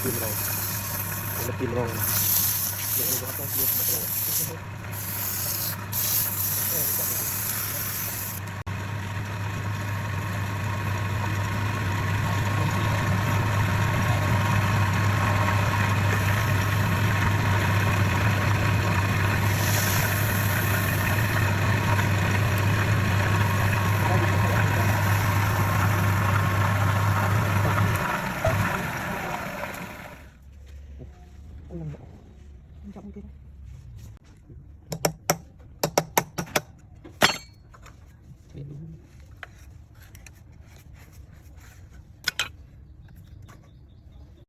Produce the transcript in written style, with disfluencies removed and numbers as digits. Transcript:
timrong. Ang timrong. Yung iba ka yung timrong. Ulang mo. Ang